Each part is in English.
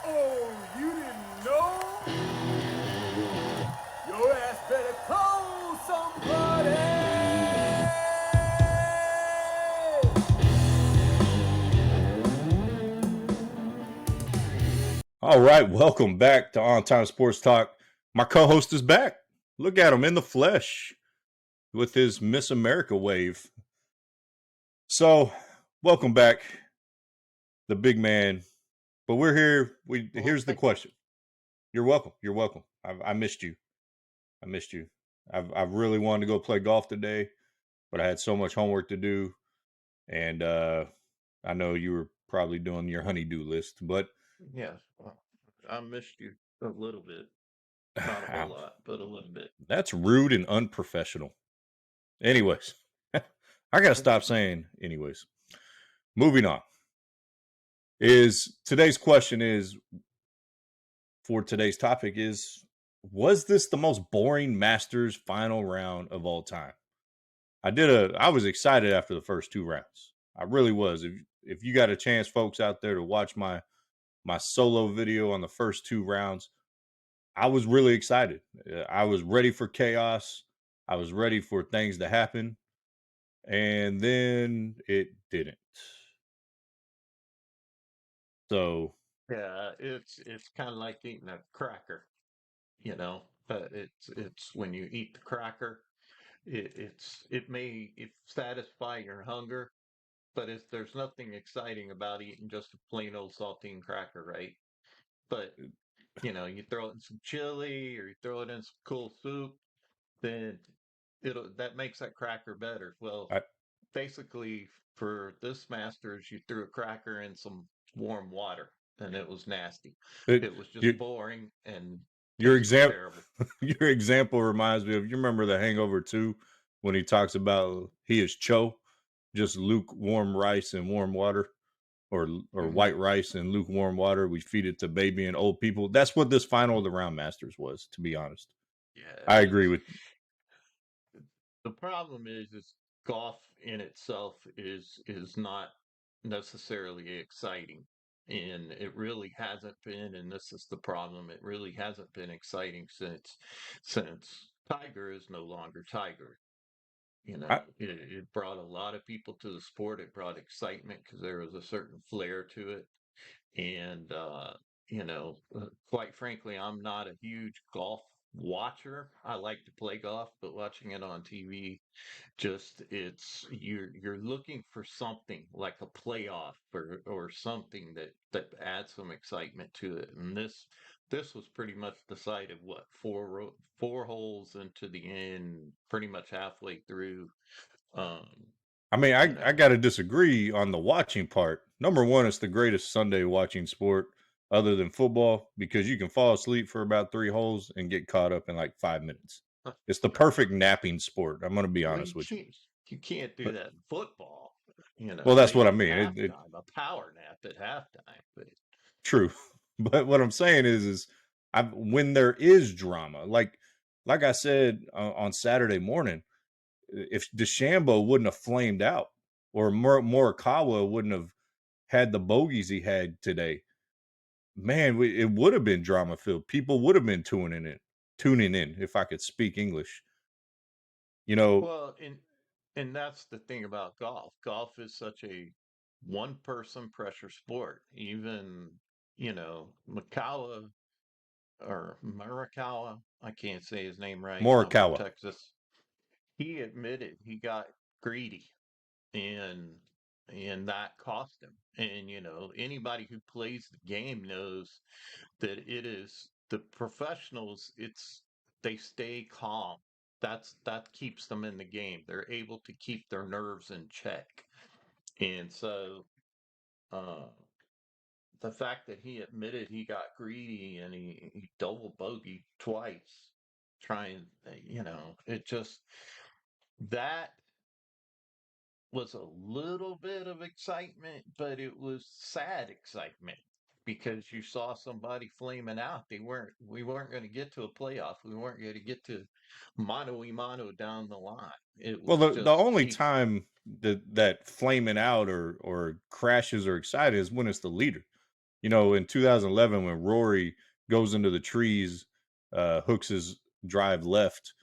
Oh, you didn't know? Your ass better call somebody! All right, welcome back to On Time Sports Talk. My co-host is back. Look at him in the flesh with his Miss America wave. So, welcome back, the big man. But we're here. Well, Here's the question. You're welcome. You're welcome. I missed you. I missed you. I've really wanted to go play golf today, but I had so much homework to do, and I know you were probably doing your honeydew list. But yes, I missed you a little bit. Not a whole lot, but a little bit. that's rude and unprofessional. Anyways, I gotta stop saying anyways. Moving on. Is today's question is for today's topic is was this the most boring Masters final round of all time? I was excited after the first two rounds. I really was. If you got a chance, folks out there, to watch my solo video on the first two rounds, I was really excited. I was ready for chaos. I was ready for things to happen. And then it didn't. So Yeah, it's kind of like eating a cracker, you know. It's when you eat the cracker, it may satisfy your hunger, but there's nothing exciting about eating just a plain old saltine cracker, right? But you throw it in some chili or you throw it in some cool soup, then that makes that cracker better. Well, I, basically for this Masters, you threw a cracker in some warm water, and it was nasty. it, It was just you, boring and your tasted example, terrible. your example reminds me of, you remember the Hangover 2 when he talks about he is Cho, just lukewarm rice and warm water, or Hmm. white rice and lukewarm water. We feed it to baby and old people. That's what this final of the round Masters was, to be honest. Yeah, I agree it's with. the problem is golf in itself is not necessarily exciting. And it really hasn't been, and this is the problem. It really hasn't been exciting since Tiger is no longer Tiger. I, It brought a lot of people to the sport. It brought excitement because there was a certain flair to it. And, quite frankly, I'm not a huge golf watcher. I like to play golf, but watching it on TV, just you're looking for something like a playoff or something that adds some excitement to it. And this was pretty much decided what four holes into the end, pretty much halfway through. Um, I mean, you I know, got to disagree on the watching part. Number one, it's the greatest Sunday watching sport other than football because you can fall asleep for about three holes and get caught up in like 5 minutes. It's the perfect napping sport. I'm going to be well, honest with you. you can't do But, that in football. well, They that's what I have mean. halftime, a power nap at halftime, but True, but what I'm saying is when there is drama, like I said on Saturday morning, if DeChambeau wouldn't have flamed out or Morikawa wouldn't have had the bogeys he had today, man, it would have been drama filled. People would have been tuning in if I could speak English. You know, well, and that's the thing about golf. Golf is such a one person pressure sport. Even, Makawa or Murakawa, I can't say his name right. I'm from Morikawa. Texas. He admitted he got greedy and that cost him. And anybody who plays the game knows that it is the professionals, they stay calm. That keeps them in the game. They're able to keep their nerves in check. And so uh the fact that he admitted he got greedy and he double bogeyed twice trying, it just that was a little bit of excitement, but it was sad excitement because you saw somebody flaming out. We weren't going to get to a playoff. We weren't going to get to mano a mano down the line. It Well, was the just only he, time that flaming out or crashes are excited is when it's the leader. in 2011 when Rory goes into the trees, hooks his drive left,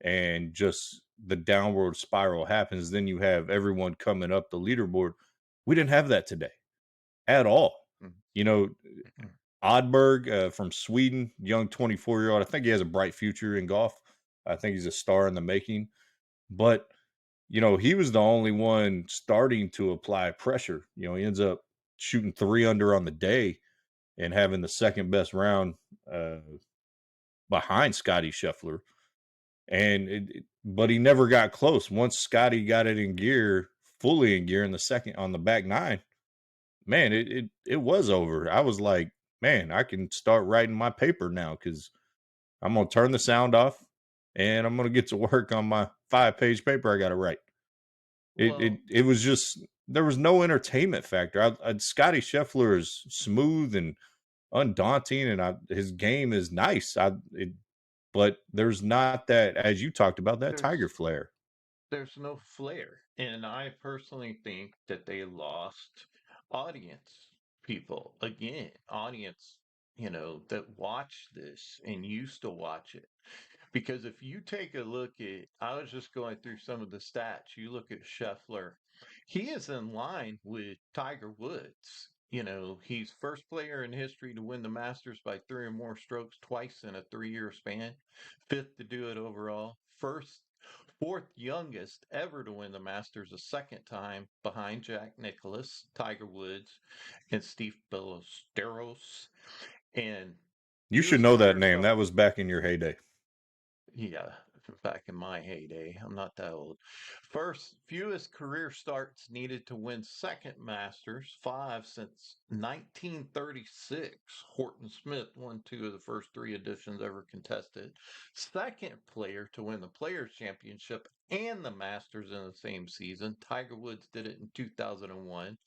and just the downward spiral happens. Then you have everyone coming up the leaderboard. We didn't have that today at all. Mm, You know, mm. Oddberg from Sweden, young 24-year-old. I think he has a bright future in golf. I think he's a star in the making. But, he was the only one starting to apply pressure. He ends up shooting 3 under on the day and having the second best round uh, behind Scotty Scheffler. But he never got close. Once Scotty got it in gear, fully in gear in the second on the back nine, man, it was over. I was like, man, I can start writing my paper now because I'm gonna turn the sound off and I'm gonna get to work on my 5-page paper I got to write. Well, It was just there was no entertainment factor. Scotty Scheffler is smooth and undaunting, and his game is nice. But there's not that, as you talked about, that Tiger there's flair. there's no flair, and I personally think that they lost audience people again, audience, that watch this and used to watch it. Because if you take a look at, I was just going through some of the stats. You look at Scheffler, he is in line with Tiger Woods. He's first player in history to win the Masters by three or more strokes twice in a 3-year span, fifth to do it overall, fourth youngest ever to win the Masters a second time behind Jack Nicklaus, Tiger Woods, and Steve Ballesteros. And You should fewest know that career name. start. That was back in your heyday. Yeah, back in my heyday. I'm not that old. First, fewest career starts needed to win second Masters, 5 since 1936. Horton Smith won 2 of the first 3 editions ever contested. Second player to win the Players' Championship and the Masters in the same season. Tiger Woods did it in 2001.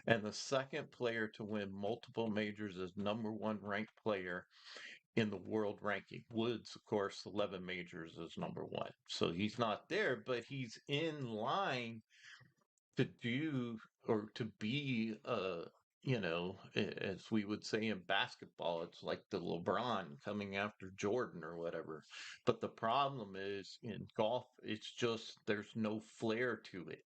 And the second player to win multiple majors as number one ranked player in the world ranking. Woods, of course, 11 majors is number one. So he's not there, but he's in line to do or to be, as we would say in basketball, it's like the LeBron coming after Jordan or whatever. But the problem is in golf, it's just there's no flair to it.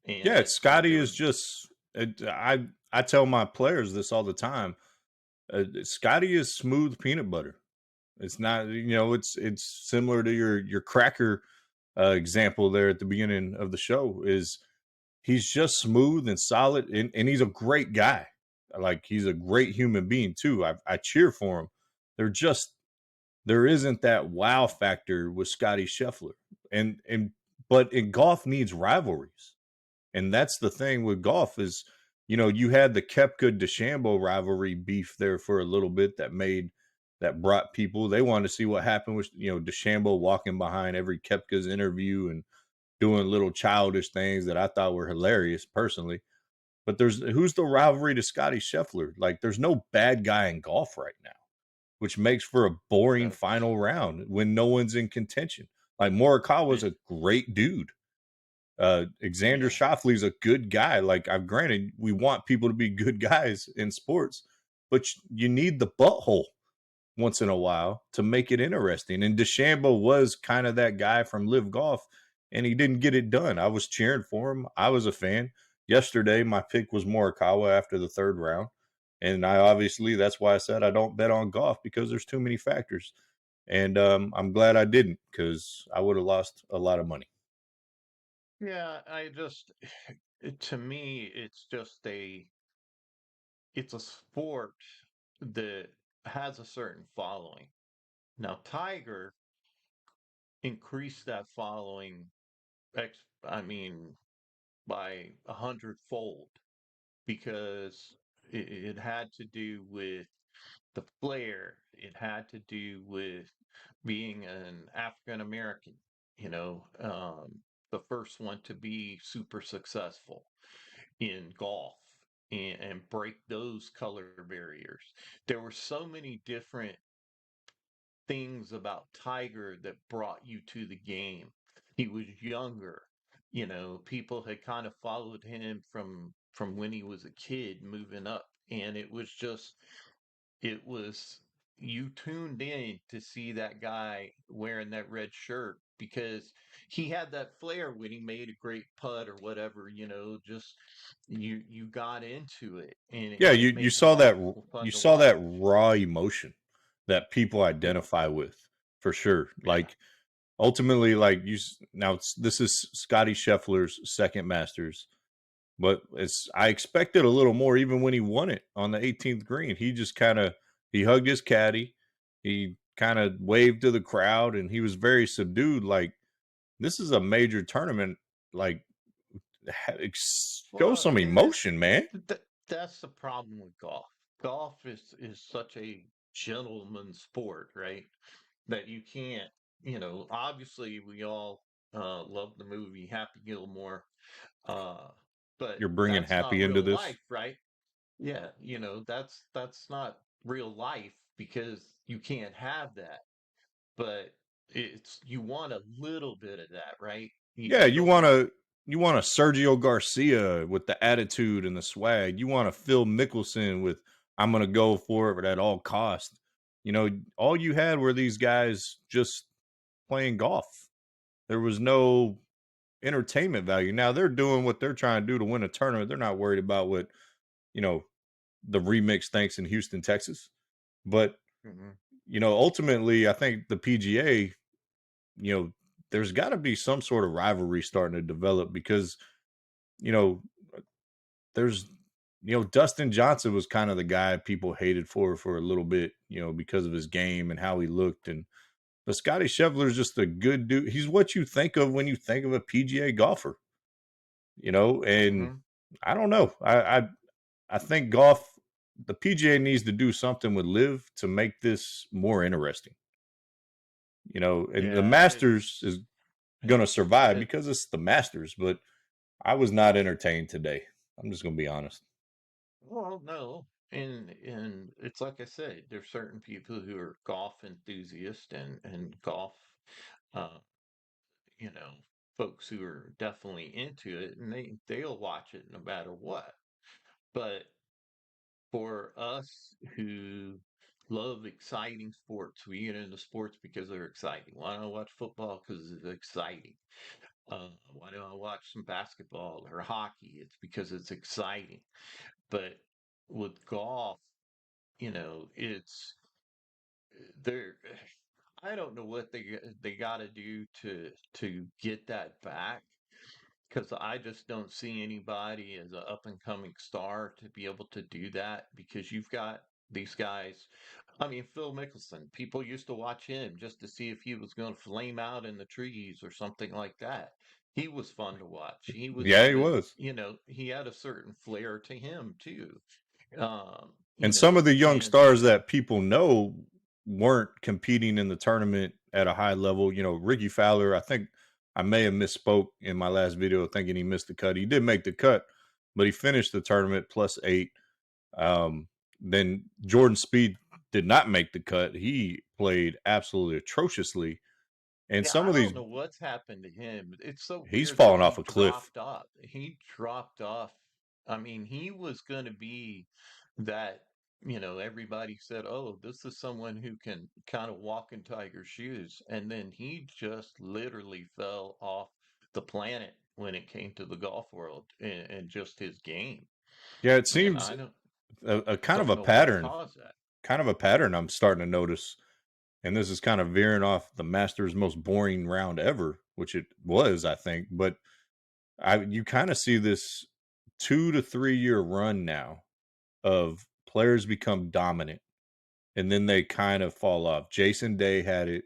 And Yeah, Scotty they're is just. I tell my players this all the time. Scotty is smooth peanut butter. It's not. It's similar to your cracker example there at the beginning of the show. Is he's just smooth and solid, and he's a great guy. Like he's a great human being too. I cheer for him. They're just there isn't that wow factor with Scotty Scheffler, and but in golf needs rivalries. And that's the thing with golf is, you had the Koepka DeChambeau rivalry beef there for a little bit that brought people. They wanted to see what happened with, DeChambeau walking behind every Koepka's interview and doing little childish things that I thought were hilarious personally. But who's the rivalry to Scotty Scheffler? Like there's no bad guy in golf right now, which makes for a boring that's final round when no one's in contention. Like Morikawa's it. a great dude. Xander Yeah. Schauffele's a good guy. Like I've granted, we want people to be good guys in sports, but you need the butthole once in a while to make it interesting. And DeChambeau was kind of that guy from Live Golf, and he didn't get it done. I was cheering for him. I was a fan. Yesterday, my pick was Morikawa after the third round, and that's why I said I don't bet on golf because there's too many factors. And I'm glad I didn't because I would have lost a lot of money. Yeah, to me, it's a sport that has a certain following. Now, Tiger increased that following, I mean, by 100-fold because it had to do with the flair. It had to do with being an African American, the first one to be super successful in golf and break those color barriers. There were so many different things about Tiger that brought you to the game. He was younger. People had kind of followed him from when he was a kid moving up and it was you tuned in to see that guy wearing that red shirt because he had that flair when he made a great putt or whatever, just you got into it, Yeah, and it you made saw that golf you fun to saw that watch. raw emotion that people Yeah, identify with for sure. yeah. Like ultimately, like now this is Scotty Scheffler's second Masters, but it's I expected a little more even when he won it on the 18th green. He just kind of he hugged his caddy, he kind of waved to the crowd, and he was very subdued. Like this is a major tournament. Like show Well, some and emotion, man. that's the problem with golf. Golf is such a gentleman's sport, right? That you can't, obviously we all love the movie Happy Gilmore, uh, but You're bringing that's Happy not into real this. life, right? Yeah, that's not real life because you can't have that. But it's you want a little bit of that, right? Yeah, You don't want. you want a Sergio Garcia with the attitude and the swag. You want a Phil Mickelson with I'm gonna go for it at all cost. All you had were these guys just playing golf. There was no entertainment value. Now they're doing what they're trying to do to win a tournament. They're not worried about what, you know, the remix thanks in Houston, Texas. But, Mhm. ultimately I think the PGA, you know, there's got to be some sort of rivalry starting to develop because, you know, there's Dustin Johnson was kind of the guy people hated for a little bit, because of his game and how he looked. And but Scotty Scheffler is just a good dude. He's what you think of when you think of a PGA golfer, and Mhm. I don't know. I think golf, the PGA needs to do something with Live to make this more interesting. And the Yeah, Masters is going to survive it because it's the Masters, but I was not entertained today. I'm just going to be honest. well, no. And it's like I said, there's certain people who are golf enthusiasts and golf uh, you know, folks who are definitely into it and they'll watch it no matter what. But for us who love exciting sports, we get into sports because they're exciting. Why do I watch football? Because it's exciting. Why do I watch some basketball or hockey? It's because it's exciting. But with golf, it's there. I don't know what they got to do to get that back because I just don't see anybody as an up and coming star to be able to do that because you've got these guys. I mean, Phil Mickelson, people used to watch him just to see if he was going to flame out in the trees or something like that. He was fun to watch. Yeah, he was. He had a certain flair to him too. And some of the young And stars that people know weren't competing in the tournament at a high level. Ricky Fowler, I think I may have misspoke in my last video thinking he missed the cut. He did make the cut, but he finished the tournament +8. Then Jordan Speed did not make the cut. He played absolutely atrociously. And yeah, some I of these, don't know what's happened to him. It's so he's weird that fallen off he a cliff. dropped off. He dropped off. I mean, he was going to be that, everybody said, oh, this is someone who can kind of walk in Tiger's shoes. And then he just literally fell off the planet when it came to the golf world and just his game. Yeah, it And seems I don't a kind of don't a know what pattern, caused that. I'm starting to notice. And this is kind of veering off the Masters' most boring round ever, which it was, I think. But you kind of see this 2 to 3 year run now of players become dominant and then they kind of fall off. Jason Day had it.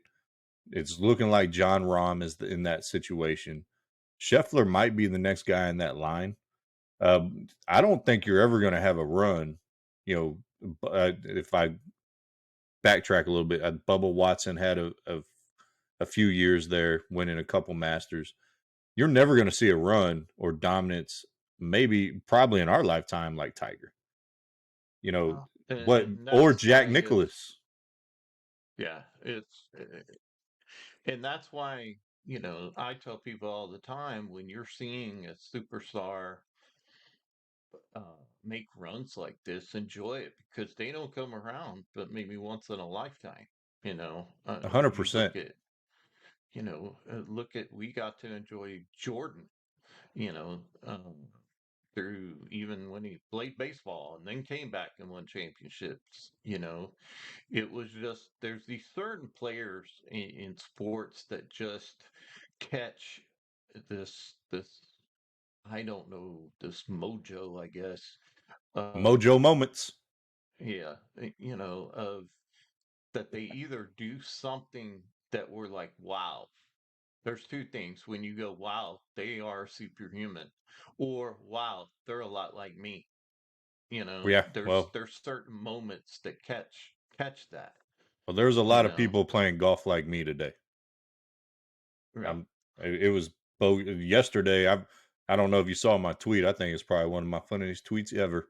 It's looking like John Rahm is in that situation. Scheffler might be the next guy in that line. I don't think you're ever going to have a run. If I backtrack a little bit, Bubba Watson had a few years there, winning a couple Masters. You're never going to see a run or dominance, maybe probably in our lifetime, like Tiger. You know what? And Or that's Jack why it's Nicklaus. yeah, and that's why, I tell people all the time when you're seeing a superstar uh, make runs like this, enjoy it because they don't come around, but maybe once in a lifetime. You know, you 100%. look at, we got to enjoy Jordan, you know, through even when he played baseball and then came back and won championships. It was just there's these certain players in sports that just catch this I don't know, this mojo, I guess, of Mojo moments. yeah, of that they either do something that we're like, wow. There's two things when you go, wow, they are superhuman, or wow, they're a lot like me. Yeah. There's certain moments that catch that, Well, there's a you lot of know. people playing golf like me today. Yeah. I'm. It was yesterday. I don't know if you saw my tweet. I think it's probably one of my funniest tweets ever.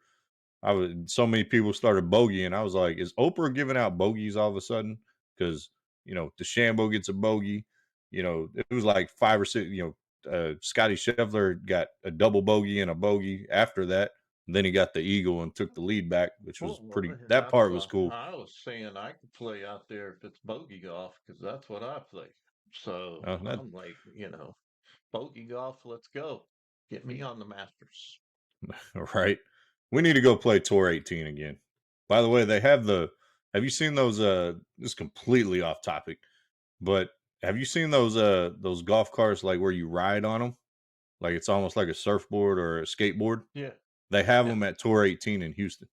So many people started bogeying. I was like, is Oprah giving out bogeys all of a sudden? Because DeChambeau gets a bogey. It was like 5 or 6. Scotty Scheffler got a double bogey and a bogey after that. And then he got the eagle and took the lead back, which was Well, pretty. That part was cool. I was saying I could play out there if it's bogey golf because that's what I play. So That I'm like, bogey golf, let's go. Get me on the Masters. right. We need to go play Tour 18 again. By the way, they have the. Have you seen those? This is completely off topic, but have you seen those golf carts like where you ride on them? Like it's almost like a surfboard or a skateboard. Yeah. They have Yeah. them at Tour 18 in Houston.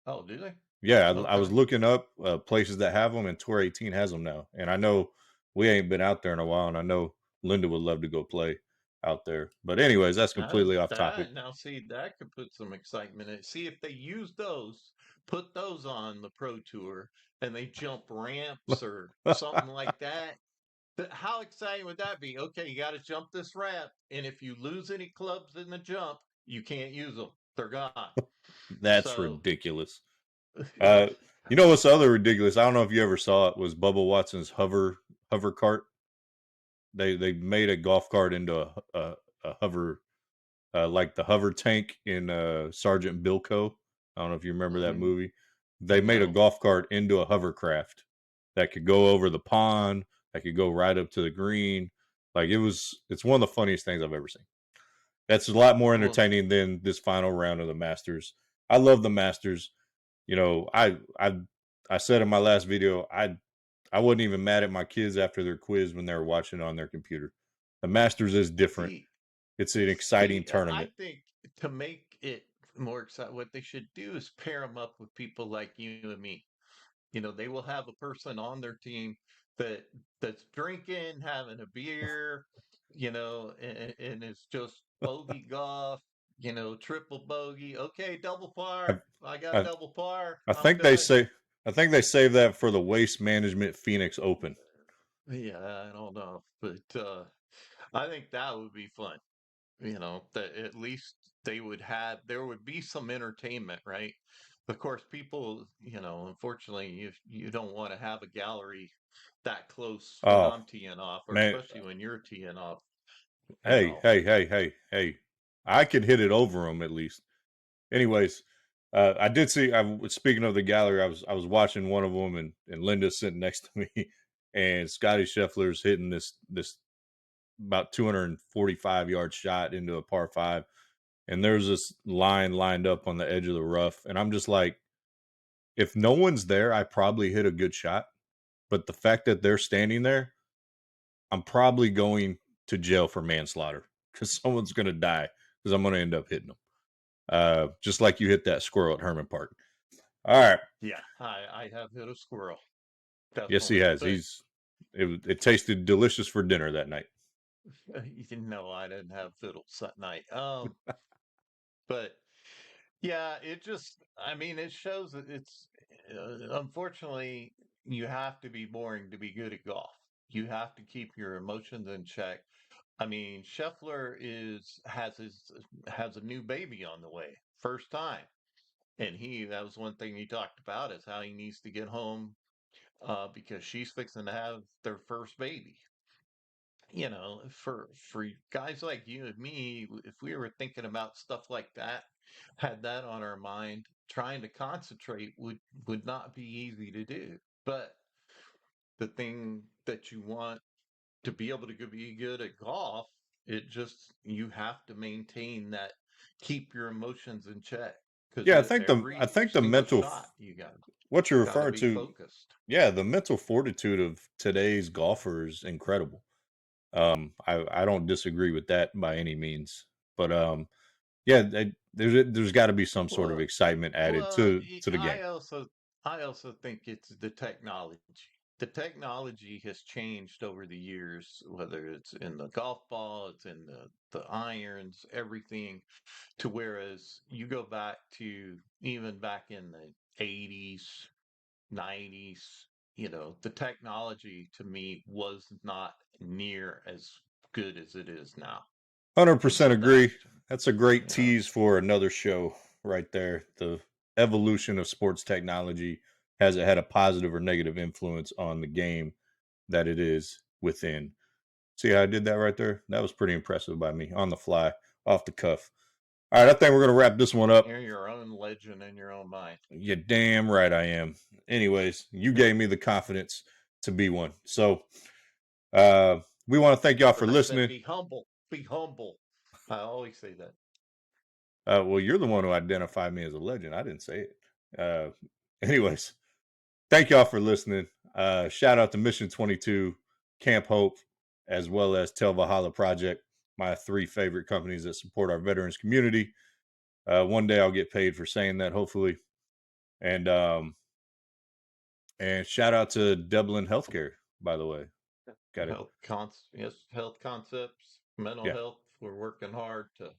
Oh, do they? Yeah, I Okay. was looking up places that have them, and Tour 18 has them now. And I know we ain't been out there in a while, and I know Linda would love to go play out there. But anyways, that's completely off topic. Now see that could put some excitement in it. See if they use those, put those on the Pro Tour, and they jump ramps or something like that. How exciting would that be? Okay, you got to jump this ramp, and if you lose any clubs in the jump, you can't use them. They're gone. That's So, ridiculous. You know what's other ridiculous? I don't know if you ever saw it. Was Bubba Watson's hover cart? They made a golf cart into a hover, like the hover tank in Sergeant Bilko. I don't know if you remember that mm, movie. They made a no. golf cart into a hovercraft that could go over the pond, that could go right up to the green. Like it's one of the funniest things I've ever seen. That's a lot more Well, entertaining than this final round of the Masters. I love the Masters. I said in my last video, I wasn't even mad at my kids after their quiz when they were watching it on their computer. The Masters is different. see, It's an exciting I tournament. think to make it more exciting, what they should do is pair them up with people like you and me. They will have a person on their team that that's drinking, having a beer, and it's just bogey golf, triple bogey. Okay, double I, par. I got I, double par. I I'm think they good. say I think they save that for the Waste Management Phoenix Open. Yeah, I don't know, but I think that would be fun. That at least there would be some entertainment, right? Of course, people, unfortunately, you don't want to have a gallery that close when Oh I'm teeing off, or man, especially when you're teeing off, you hey, know. hey, hey, hey, hey! I could hit it over them at least. Anyways, I did see. I was speaking of the gallery. I was watching one of them, and Linda's sitting next to me, and Scotty Scheffler's hitting this about 245-yard shot into a par five, and there's this line lined up on the edge of the rough, and I'm just like, if no one's there, I probably hit a good shot, but the fact that they're standing there, I'm probably going to jail for manslaughter because someone's going to die because I'm going to end up hitting them. Just like you hit that squirrel at Herman Park. All right. Yeah, I have hit a squirrel, Yes, he definitely. has. But It tasted delicious for dinner that night. I didn't have fiddles that night. But yeah, I mean, it shows that unfortunately, you have to be boring to be good at golf. You have to keep your emotions in check. I mean, Scheffler has a new baby on the way, first time, and that was one thing he talked about is how he needs to get home because she's fixing to have their first baby, you know, for guys like you and me, if we were thinking about stuff like that, had that on our mind, trying to concentrate would not be easy to do. But the thing that you want to be able to be good at golf, it just you have to maintain that, keep your emotions in check because Yeah, I every think the single mental shot you what you're got to referring be to, focused. yeah, the mental fortitude of today's golfer is incredible. I don't disagree with that by any means, but yeah, there's got to be some sort of Well, excitement added well, to the game. I also think it's the technology. The technology has changed over the years, whether it's in the golf ball, it's in the irons, everything, to whereas you go back to even back in the 80s, 90s, you know, the technology to me was not near as good as it is now. And 100% so that, agree. That's a great you know, tease for another show right there. The evolution of sports technology, has it had a positive or negative influence on the game that it is within? See how I did that right there? That was pretty impressive by me on the fly, off the cuff. All right, I think we're going to wrap this one up. you're your own legend in your own mind. You're damn right I am. Anyways, you gave me the confidence to be one. So we want to thank y'all for I said, listening. be humble, be humble. I always say that. Well, you're the one who identified me as a legend. I didn't say it. Anyways, thank y'all for listening. Shout out to Mission 22, Camp Hope, as well as Tel Valhalla Project, my 3 favorite companies that support our veterans community. One day I'll get paid for saying that, hopefully. And shout out to Dublin Healthcare, by the way. Got it. Yes, health concepts, mental Yeah, health. We're working hard to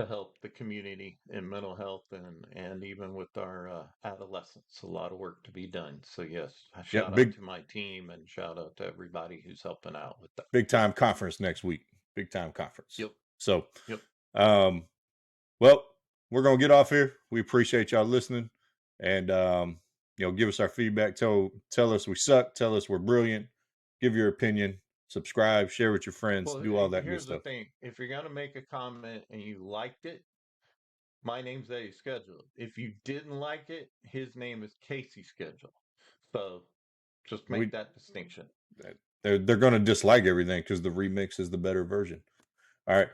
help the community in mental health and even with our adolescents. A lot of work to be done. So yes, a yeah. shout out to my team and shout out to everybody who's helping out with that. Big time conference next week. Big time conference. Yep. So, Yep. um, well, we're gonna get off here. We appreciate y'all listening, and give us our feedback. Tell us we suck. Tell us we're brilliant. Give your opinion. Subscribe. Share with your friends. Well, Do all that good here's the stuff. thing. If you're going to make a comment and you liked it, my name's Eddie Schedule. If you didn't like it, his name is Casey Schedule. So just make We that distinction. they're gonna dislike everything because the remix is the better version. All right,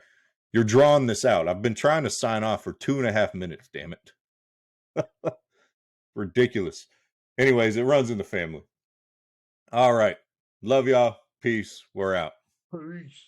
you're drawing this out. I've been trying to sign off for 2.5 minutes. Damn it, ridiculous. Anyways, it runs in the family. All right, love y'all. Peace. We're out. Peace.